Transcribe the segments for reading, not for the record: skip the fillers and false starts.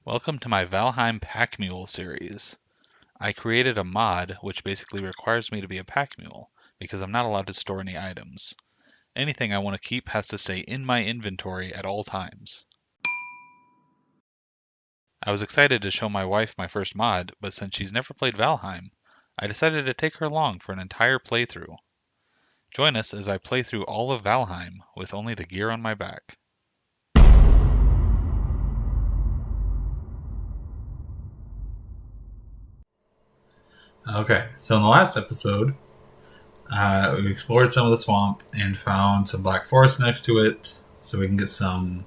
Welcome to my Valheim Pack Mule series. I created a mod which basically requires me to be a pack mule because I'm not allowed to store any items. Anything I want to keep has to stay in my inventory at all times. I was excited to show my wife my first mod, but since she's never played Valheim, I decided to take her along for an entire playthrough. Join us as I play through all of Valheim with only the gear on my back. Okay, so in the last episode, we explored some of the swamp and found some black forest next to it, so we can get some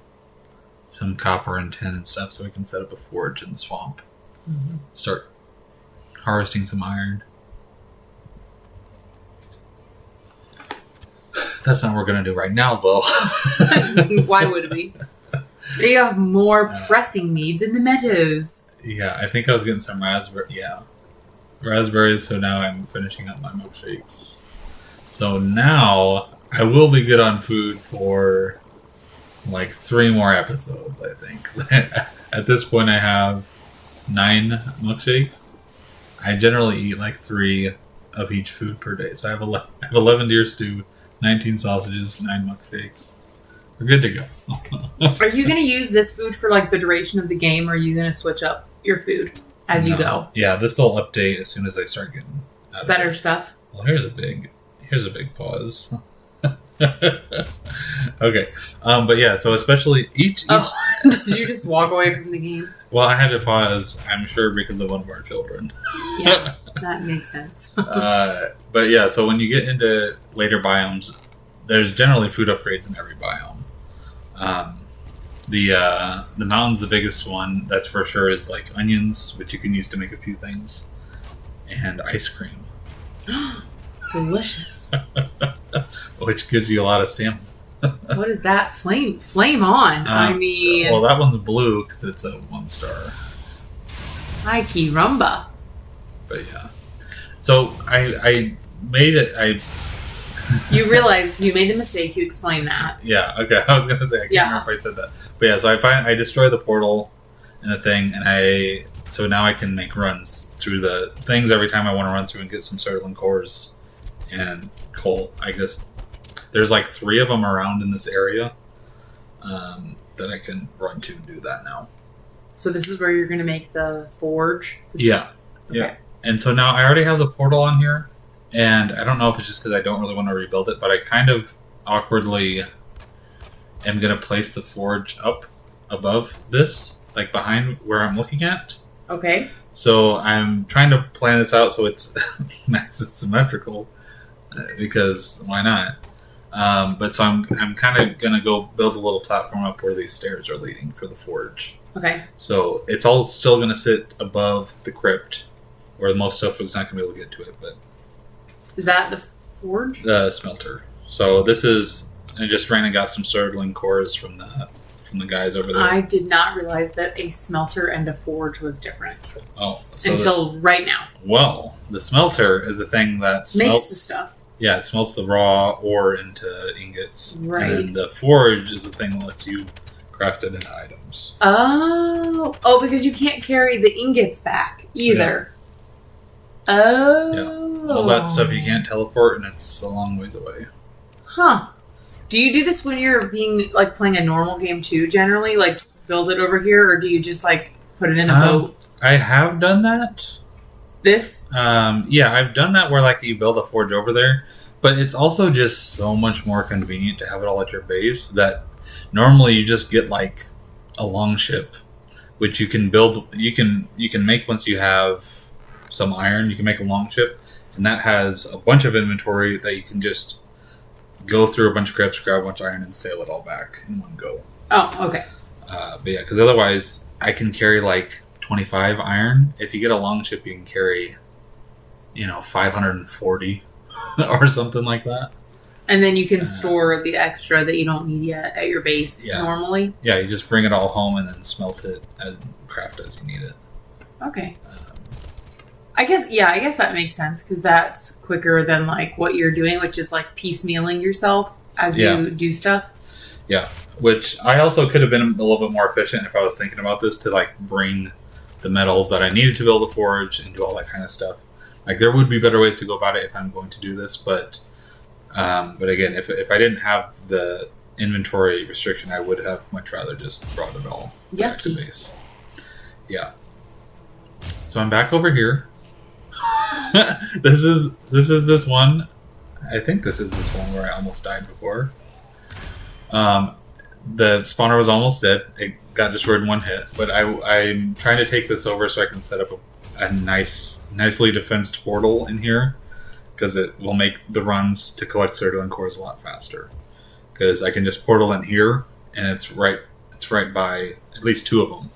copper and tin and stuff, so we can set up a forge in the swamp. Mm-hmm. Start harvesting some iron. That's not what we're going to do right now, though. Why would we? They have more pressing needs in the meadows. Yeah, I think I was getting some raspberries, so now I'm finishing up my milkshakes. So now I will be good on food for like 3 more episodes, I think. At this point I have 9 milkshakes. I generally eat like 3 of each food per day. So I have 11 deer stew, 19 sausages, 9 milkshakes. We're good to go. Are you going to use this food for like the duration of the game, or are you going to switch up your food as you go? Yeah, this will update as soon as I start getting better stuff. Well, here's a big pause. Okay, but yeah, so especially each. Oh, did you just walk away from the game? Well, I had to pause, I'm sure, because of one of our children. Yeah, that makes sense. But yeah, so when you get into later biomes, there's generally food upgrades in every biome. The mountain's the biggest one, that's for sure, is like onions, which you can use to make a few things, and ice cream. Delicious. Which gives you a lot of stamina. What is that? Flame on. I mean... Well, that one's blue because it's a 1-star. Ay, caramba. But yeah. So I made it... You realized you made the mistake. You explained that. Yeah, okay. I was going to say, I can't remember if I said that. But yeah, so I destroy the portal and the thing, and so now I can make runs through the things every time I want to run through and get some Certling cores and coal. I guess there's like 3 of them around in this area that I can run to and do that now. So this is where you're going to make the forge? Yeah. Okay. Yeah. And so now I already have the portal on here. And I don't know if it's just because I don't really want to rebuild it, but I kind of awkwardly am going to place the forge up above this, like behind where I'm looking at. Okay. So I'm trying to plan this out so it's nice and symmetrical, because why not? But so I'm kind of going to go build a little platform up where these stairs are leading for the forge. Okay. So it's all still going to sit above the crypt, where most stuff was not going to be able to get to it, but... Is that the forge? The smelter. So this is... I just ran and got some Certling cores from the guys over there. I did not realize that a smelter and a forge was different. Oh. So until right now. Well, the smelter is the thing that makes the stuff. Yeah, it smelts the raw ore into ingots. Right. And the forge is the thing that lets you craft it into items. Oh, because you can't carry the ingots back either. Yeah. Oh. Yeah. All that stuff you can't teleport, and it's a long ways away. Huh. Do you do this when you're playing a normal game too, generally? Like, build it over here, or do you just, like, put it in a boat? I have done that. This? Yeah, I've done that where, like, you build a forge over there, but it's also just so much more convenient to have it all at your base that normally you just get, like, a long ship, which you can build, you can make once you have some iron, you can make a long ship, and that has a bunch of inventory that you can just go through a bunch of crypts, grab a bunch of iron, and sail it all back in one go. Oh, okay. But yeah, because otherwise I can carry like 25 iron. If you get a long ship, you can carry, 540 or something like that. And then you can store the extra that you don't need yet at your base normally? Yeah, you just bring it all home and then smelt it and craft as you need it. Okay. I guess that makes sense, because that's quicker than like what you're doing, which is like piecemealing yourself as you do stuff. Yeah, which I also could have been a little bit more efficient if I was thinking about this to like bring the metals that I needed to build a forge and do all that kind of stuff. Like there would be better ways to go about it if I'm going to do this, but again, if I didn't have the inventory restriction, I would have much rather just brought it all back to base. Yeah. So I'm back over here. This is this one. I think this is this one where I almost died before. The spawner was almost dead. It got destroyed in one hit, but I'm trying to take this over so I can set up a nicely defensed portal in here, because it will make the runs to collect Certolin cores a lot faster. Because I can just portal in here, and it's right by at least two of them,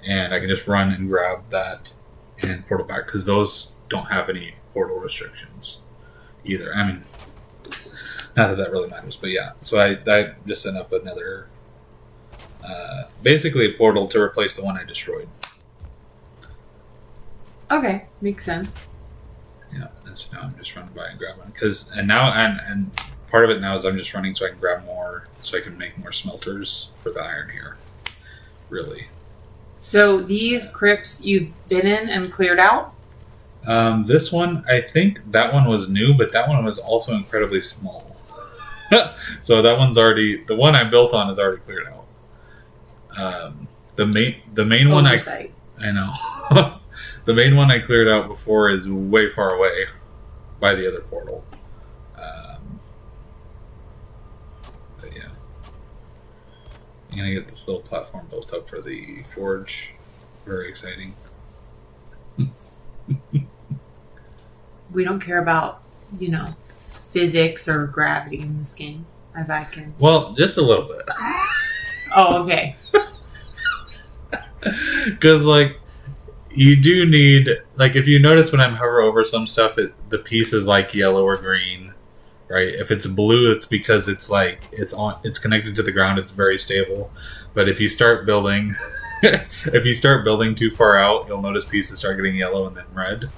and I can just run and grab that and portal back, because those don't have any portal restrictions either. I mean, not that really matters, but yeah. So I just set up another, basically a portal to replace the one I destroyed. Okay, makes sense. Yeah, and so now I'm just running by and grabbing and part of it now is I'm just running so I can grab more, so I can make more smelters for the iron here. Really. So these crypts you've been in and cleared out? This one, I think that one was new, but that one was also incredibly small. So that one's already, the one I built on is already cleared out. The main one Oversight. I know. The main one I cleared out before is way far away by the other portal. But yeah. I'm gonna get this little platform built up for the forge. Very exciting. We don't care about, physics or gravity in this game, as I can. Well, just a little bit. Oh, okay. Because, you do need, if you notice when I'm hover over some stuff, the piece is yellow or green, right? If it's blue, it's because it's it's connected to the ground. It's very stable. But if you start building, too far out, you'll notice pieces start getting yellow and then red.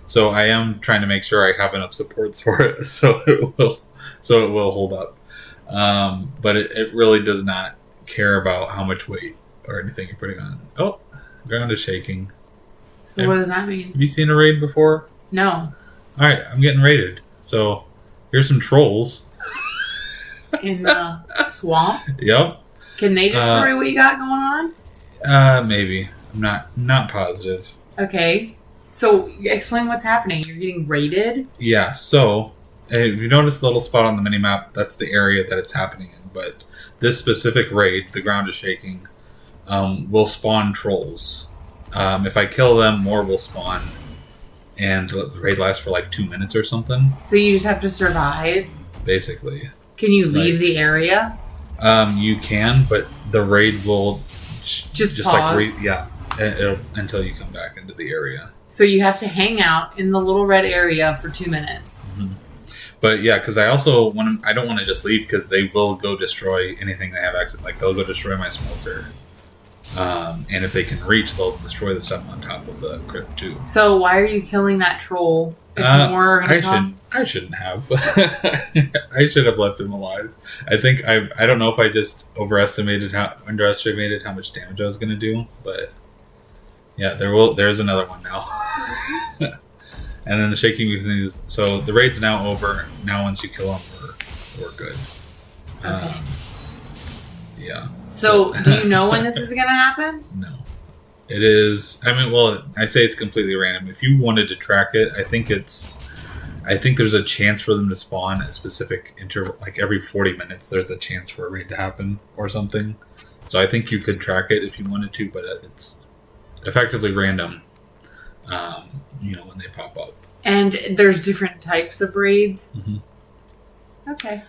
So I am trying to make sure I have enough supports for it, so it will hold up. But it really does not care about how much weight or anything you're putting on. Oh, ground is shaking. So what does that mean? Have you seen a raid before? No. Alright, I'm getting raided. So, here's some trolls. In the swamp? Yep. Can they destroy what you got going on? Maybe. I'm not positive. Okay. So, explain what's happening. You're getting raided? Yeah, so, if you notice the little spot on the minimap, that's the area that it's happening in. But this specific raid, the ground is shaking, will spawn trolls. If I kill them, more will spawn, and the raid lasts for 2 minutes or something. So you just have to survive? Basically. Can you leave the area? You can, but the raid will just pause? until you come back into the area. So you have to hang out in the little red area for 2 minutes. Mm-hmm. But yeah, because I also I don't want to just leave, because they will go destroy anything they have access. They'll go destroy my smelter. And if they can reach, they'll destroy the stuff on top of the crypt too. So why are you killing that troll? If more are gonna come? I shouldn't have. I should have left him alive. I think I don't know if I just underestimated how much damage I was going to do, but yeah, there's another one now. And then the shaking continues. So the raid's now over. Now once you kill them, we're good. Okay. Yeah. So, do you know when this is going to happen? No. It is... I'd say it's completely random. If you wanted to track it, I think there's a chance for them to spawn at specific interval. Every 40 minutes, there's a chance for a raid to happen or something. So I think you could track it if you wanted to, but it's effectively random, when they pop up. And there's different types of raids? Mm-hmm. Okay.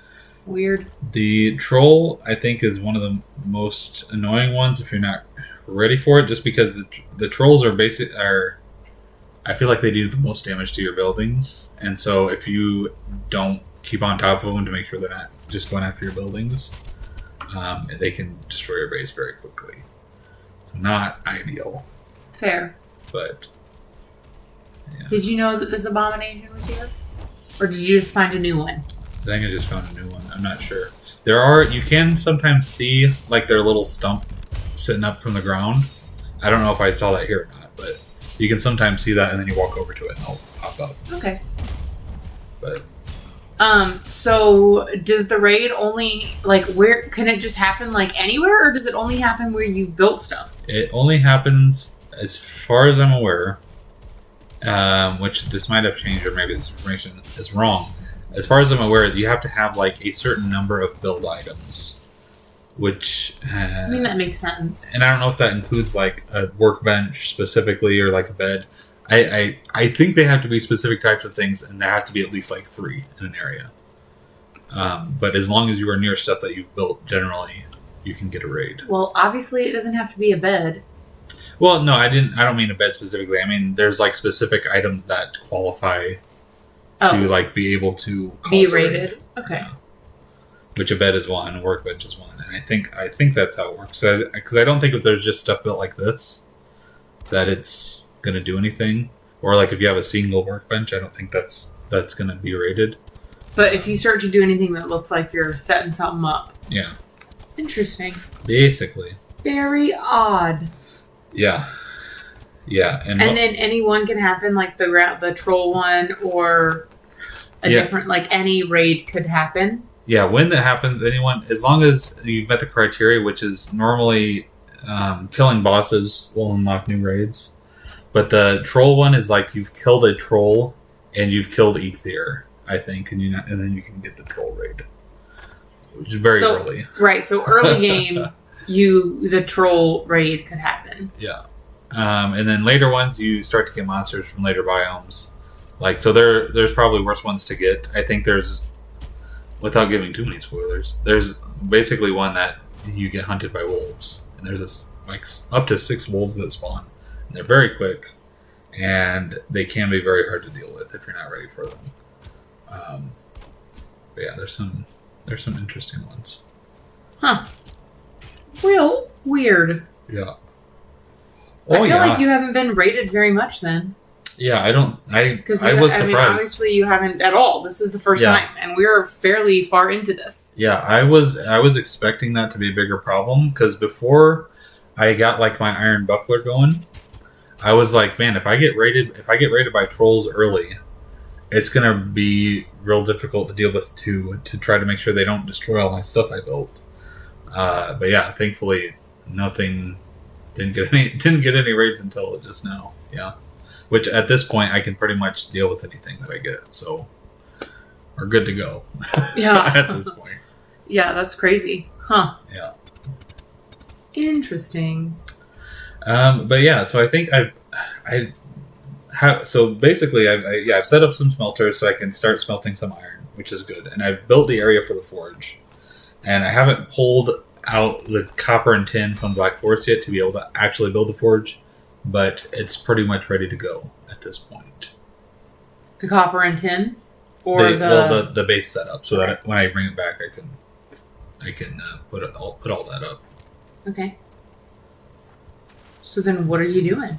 Weird. The troll, I think, is one of the most annoying ones if you're not ready for it, just because the trolls I feel like they do the most damage to your buildings, and so if you don't keep on top of them to make sure they're not just going after your buildings, they can destroy your base very quickly. So not ideal. Fair. But yeah. Did you know that this abomination was here? Or did you just find a new one? I think I just found a new one. I'm not sure. You can sometimes see like their little stump sitting up from the ground. I don't know if I saw that here or not, but you can sometimes see that, and then you walk over to it and it'll pop up. Okay. But so does the raid only like where can it just happen like anywhere, or does it only happen where you've built stuff? it only happens, as far as I'm aware, which this might have changed, or maybe this information is wrong. As far as I'm aware, you have to have like a certain number of build items, which I mean, that makes sense. and I don't know if that includes like a workbench specifically or like a bed. I think they have to be specific types of things, and there has to be at least like 3 in an area. But as long as you are near stuff that you've built, generally you can get a raid. Well, obviously it doesn't have to be a bed. Well, no, I don't mean a bed specifically. I mean there's like specific items that qualify to like be able to be rated. Okay. Yeah. Which a bed is one, a workbench is one, and I think that's how it works. Because I don't think if there's just stuff built like this that it's going to do anything, or like if you have a single workbench, I don't think that's going to be rated. But if you start to do anything that looks like you're setting something up, yeah, interesting. Basically, very odd. Yeah, and then any one can happen, like the troll one, or a different, like any raid could happen. Yeah, when that happens, anyone, as long as you've met the criteria, which is normally killing bosses will unlock new raids. But the troll one is like you've killed a troll and you've killed Ether, I think, and then you can get the troll raid, which is very early. Right, so early game, the troll raid could happen. Yeah, and then later ones you start to get monsters from later biomes. Like so, there's probably worse ones to get. I think there's, without giving too many spoilers, there's basically one that you get hunted by wolves, and there's this like up to 6 wolves that spawn. And they're very quick, and they can be very hard to deal with if you're not ready for them. But yeah, there's some interesting ones. Huh. Real weird. Yeah. I feel like you haven't been rated very much then. Yeah, I was surprised. I mean, obviously you haven't at all. This is the first time, and we're fairly far into this. Yeah, I was expecting that to be a bigger problem, because before I got like my iron buckler going, I was like, man, if I get rated by trolls early, it's gonna be real difficult to deal with to try to make sure they don't destroy all my stuff I built. But yeah, thankfully nothing didn't get any raids until just now. Yeah, which at this point I can pretty much deal with anything that I get, so we're good to go. Yeah, at this point. Yeah, that's crazy, huh? Yeah, interesting. But yeah, so I think so basically I've set up some smelters so I can start smelting some iron, which is good, and I've built the area for the forge, and I haven't pulled out the copper and tin from Black Forest yet to be able to actually build the forge, but it's pretty much ready to go at this point. The copper and tin, or the base setup, so that when I bring it back, I can put all that up. Okay. So then, what are you doing?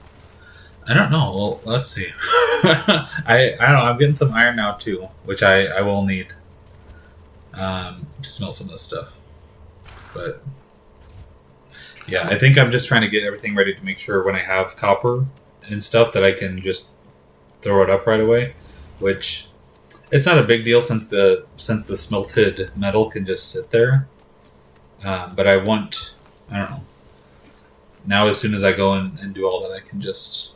I don't know. Well, let's see. I don't know. I'm getting some iron now too, which I will need to smelt some of this stuff. But yeah, I think I'm just trying to get everything ready to make sure when I have copper and stuff that I can just throw it up right away. Which it's not a big deal since the smelted metal can just sit there. But I don't know. Now, as soon as I go in and do all that, I can just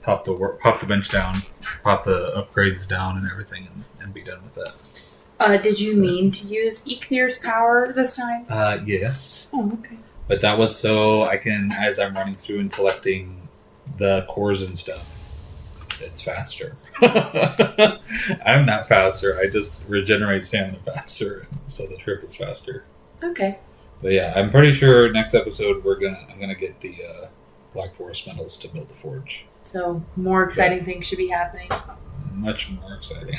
pop the bench down, pop the upgrades down, and everything, and be done with that. Did you mean to use Eikthyre's power this time? Yes. Oh, okay. But that was so I can, as I'm running through and collecting the cores and stuff, it's faster. I'm not faster. I just regenerate stamina faster, so the trip is faster. Okay. But yeah, I'm pretty sure next episode I'm gonna get the Black Forest metals to build the forge. So more exciting things should be happening. Much more exciting.